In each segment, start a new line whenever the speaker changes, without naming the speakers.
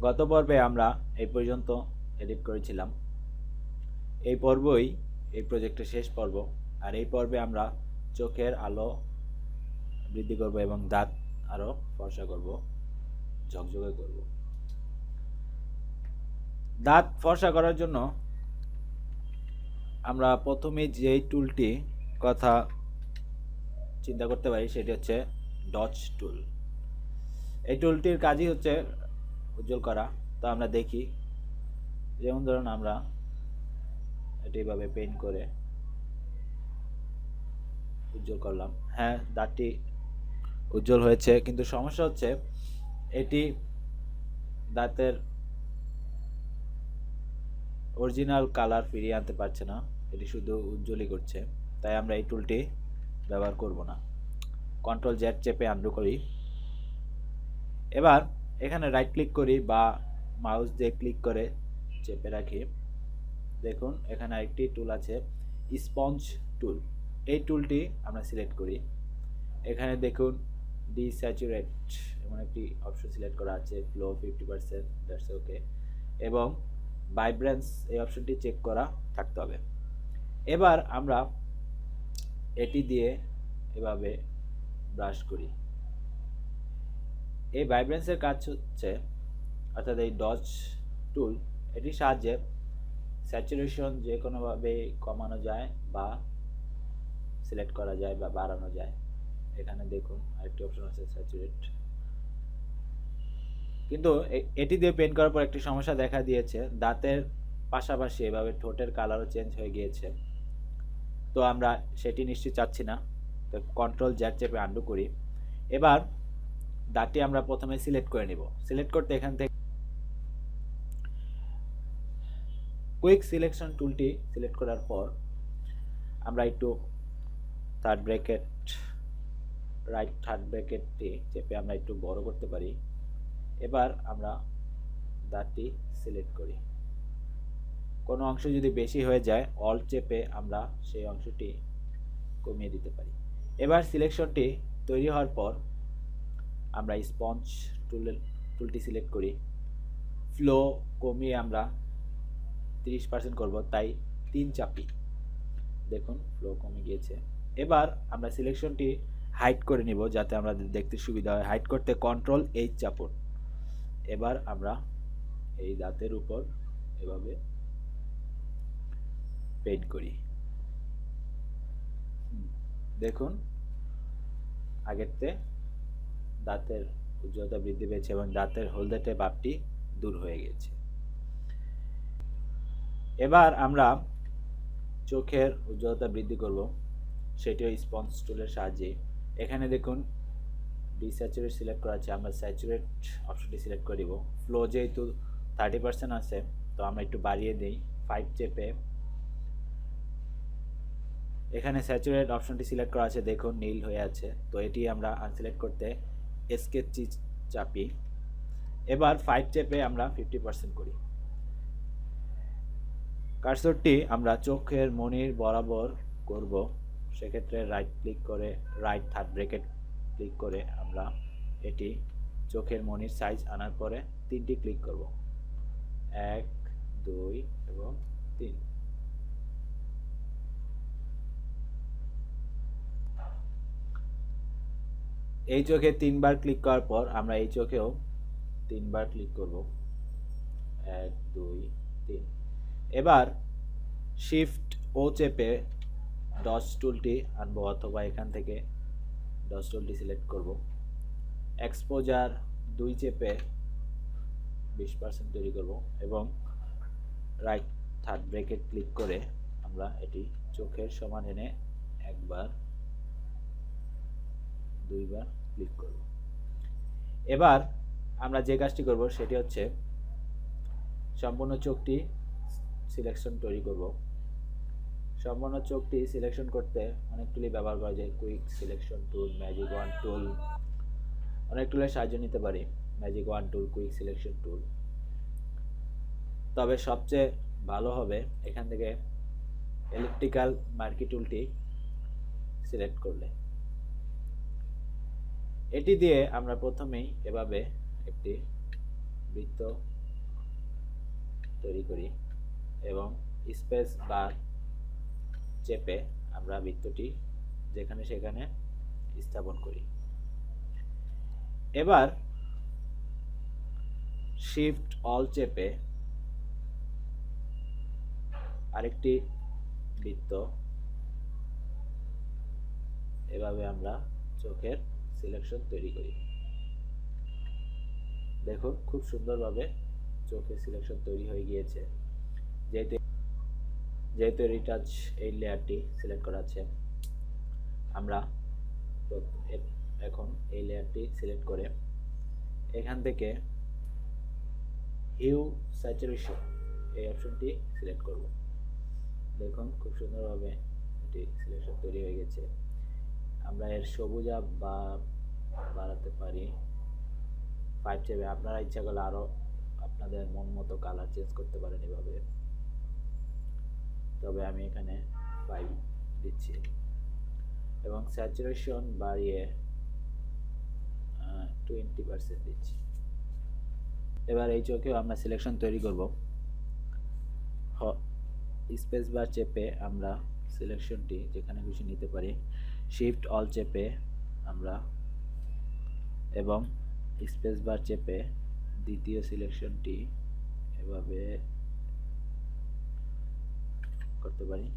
গত পর্বে আমরা এই পর্যন্ত এডিট করেছিলাম। এই পর্বই এই প্রজেক্টের শেষ পর্ব। আর এই পর্বে আমরা চোখের আলো বৃদ্ধি করব এবং দাঁত আরও ফর্সা করব, ঝকঝকে করব। দাঁত ফর্সা করার জন্য আমরা প্রথমে যেই টুলটি কথা চিন্তা করতে পারি সেটি হচ্ছে ডচ টুল। এই টুলটির কাজই হচ্ছে উজ্জ্বল করা। তো আমরা দেখি, যেমন ধরুন আমরা এটি এভাবে পেইন্ট করে উজ্জ্বল করলাম। হ্যাঁ, দাঁতটি উজ্জ্বল হয়েছে, কিন্তু সমস্যা হচ্ছে এটি দাঁতের অরিজিনাল কালার ফিরিয়ে আনতে পারছে না, এটি শুধু উজ্জ্বলই করছে। তাই আমরা এই টুলটি ব্যবহার করব না। কন্ট্রোল জেড চেপে আনডু করি। এবার এখানে রাইট ক্লিক করি বা মাউস দিয়ে ক্লিক করে চেপে রাখি। দেখুন এখানে আরেকটি টুল আছে, স্পঞ্জ টুল। এই টুলটি আমরা সিলেক্ট করি। এখানে দেখুন ডিস্যাচুরেট এমন একটি অপশন সিলেক্ট করা আছে, ফ্লো 50%, দ্যাটস ওকে, এবং ভাইব্রেন্স এই অপশনটি চেক করা থাকতে হবে। এবার আমরা এটি দিয়ে এভাবে ব্রাশ করি। এই ভাইব্রেন্সের কাজ হচ্ছে, অর্থাৎ এই ডচ টুল, এটির সাহায্যে স্যাচুরেশন যে কোনোভাবে কমানো যায় বা সিলেক্ট করা যায় বা বাড়ানো যায়। এখানে দেখুন আরেকটি অপশন আছে স্যাচুরেট। কিন্তু এটি দিয়ে পেন্ট করার পর একটি সমস্যা দেখা দিয়েছে, দাঁতের পাশাপাশি এভাবে ঠোঁটের কালারও চেঞ্জ হয়ে গিয়েছে। তো আমরা সেটি নিশ্চয়ই চাচ্ছি না। তো কন্ট্রোল জেড চেপে আন্ডু করি। এবার দাঁতটি আমরা প্রথমে সিলেক্ট করে নিব। সিলেক্ট করতে এখান থেকে কুইক সিলেকশন টুলটি সিলেক্ট করার পর আমরা একটু থার্ড ব্র্যাকেট, রাইট থার্ড ব্র্যাকেটটি চেপে আমরা একটু বড় করতে পারি। এবার আমরা দাঁতটি সিলেক্ট করি। কোনো অংশ যদি বেশি হয়ে যায়, অল্ট চেপে আমরা সেই অংশটি কমিয়ে দিতে পারি। এবার সিলেকশনটি তৈরি হওয়ার পর আমরা স্পঞ্জ টুলটি সিলেক্ট করি। ফ্লো কমিয়ে আমরা 30% করব, তাই 3 চাপি। দেখুন ফ্লো কমে গিয়েছে। এবার আমরা সিলেকশনটি হাইড করে নিব যাতে আমাদের দেখতে সুবিধা হয়। হাইড করতে কন্ট্রোল এইচ চাপুন। এবার আমরা এই দাঁতের উপর এভাবে পেইন্ট করি। দেখুন আগের চেয়ে দাঁতের উজ্জ্বলতা বৃদ্ধি পেয়েছে এবং দাঁতের হলদেটে ভাবটি দূর হয়ে গেছে। এবার আমরা চোখের উজ্জ্বলতা বৃদ্ধি করব, সেটিও স্পঞ্জ টুলের সাহায্যে। এখানে দেখুন ডিস্যাচুরেট সিলেক্ট করা আছে, আমরা স্যাচুরেট অপশনটি সিলেক্ট করে দিব। ফ্লো যেহেতু 30% আছে, তো আমরা একটু বাড়িয়ে দিই 5 চেপে। এখানে স্যাচুরেট অপশনটি সিলেক্ট করা আছে, দেখুন নীল হয়ে আছে। তো এটি আমরা আনসিলেক্ট করতে এসকেপ চাপি। এবার 5 চেপে আমরা 50% করি। কার্সরটি আমরা চোখের মণির বরাবর করব। সেক্ষেত্রে রাইট ক্লিক করে, রাইট থার্ড ব্র্যাকেট ক্লিক করে আমরা এটি চোখের মণির সাইজ আনার পরে 3টি ক্লিক করব, 1, 2 এবং 3। এই চোখে 3বার ক্লিক করার পর আমরা এই চোখেও 3বার ক্লিক করব, 1, 2, 3। এবার শিফট ও চেপে ডচ টুলটি আনবো, অথবা এখান থেকে ডচ টুলটি সিলেক্ট করব। এক্সপোজার 2 চেপে 20% তৈরি করব এবং রাইট থার্ড ব্র্যাকেট ক্লিক করে আমরা এটি চোখের সমান এনে 1বার 2বার ক্লিক করব। এবার আমরা যে কাজটি করব সেটি হচ্ছে সম্পূর্ণ চোখটি সিলেকশন তৈরি করব। সম্পূর্ণ চোখটি সিলেকশন করতে অনেক টুলই ব্যবহার করা যায়, quick selection tool, magic wand tool, অনেক টুলের সাহায্য নিতে পারি। Magic wand tool, quick selection tool, তবে সবচেয়ে ভালো হবে এখান থেকে ইলেকট্রিক্যাল মার্কি টুলটি সিলেক্ট করলে। এটি দিয়ে আমরা প্রথমেই এভাবে একটি বৃত্ত তৈরি করি এবং স্পেস বার চেপে আমরা বৃত্তটি যেখানে সেখানে স্থাপন করি। এবার শিফট অল চেপে আরেকটি বৃত্ত এভাবে আমরা চোখের সিলেকশন তৈরি করি। দেখুন খুব সুন্দরভাবে চোখের সিলেকশন তৈরি হয়ে গিয়েছে। যেহেতু রিটাচ এই লেয়ারটি সিলেক্ট করা আছে, আমরা এখন এই লেয়ারটি সিলেক্ট করে এখান থেকে হিউ স্যাচুরেশন এই অপশনটি সিলেক্ট করব। দেখুন খুব সুন্দরভাবে এটি সিলেকশন তৈরি হয়ে গেছে। আমরা এর সবুজা বা বাড়াতে পারি 5 চেপে। আপনারা ইচ্ছা করলে আরও আপনাদের মন মতো কালার চেঞ্জ করতে পারেন এভাবে, তবে আমি এখানে 5 দিচ্ছি এবং স্যাচুরেশন বাড়িয়ে 20% দিচ্ছি। এবার এই চোখেও আমরা সিলেকশন তৈরি করব। স্পেস বার চেপে আমরা সিলেকশনটি যেখানে খুশি নিতে পারি, শিফট অল চেপে আমরা এবং স্পেস বার চেপে দ্বিতীয় সিলেকশনটি এভাবে করতে পারি।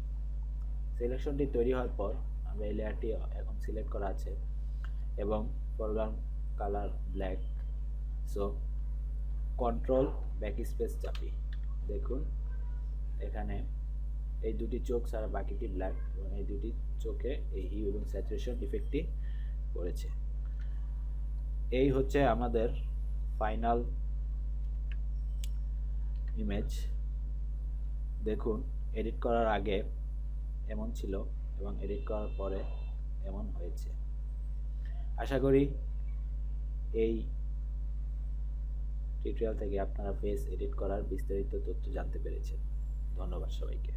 সিলেকশনটি তৈরি হওয়ার পর আমরা এই লেয়ারটি এখন সিলেক্ট করা আছে এবং foreground colour black, so control back space চাপি। দেখুন এখানে এই দুটি চোখ ছাড়া বাকিটি ব্ল্যাক এবং এই দুটি চোখে এই হিউ এবং স্যাচুরেশন ইফেক্টটি পড়েছে। এই হচ্ছে আমাদের ফাইনাল ইমেজ। দেখুন এডিট করার আগে এমন ছিল এবং এডিট করার পরে এমন হয়েছে। আশা করি এই টিউটোরিয়াল থেকে আপনারা ফেস এডিট করার বিস্তারিত তথ্য জানতে পেরেছেন। ধন্যবাদ সবাইকে।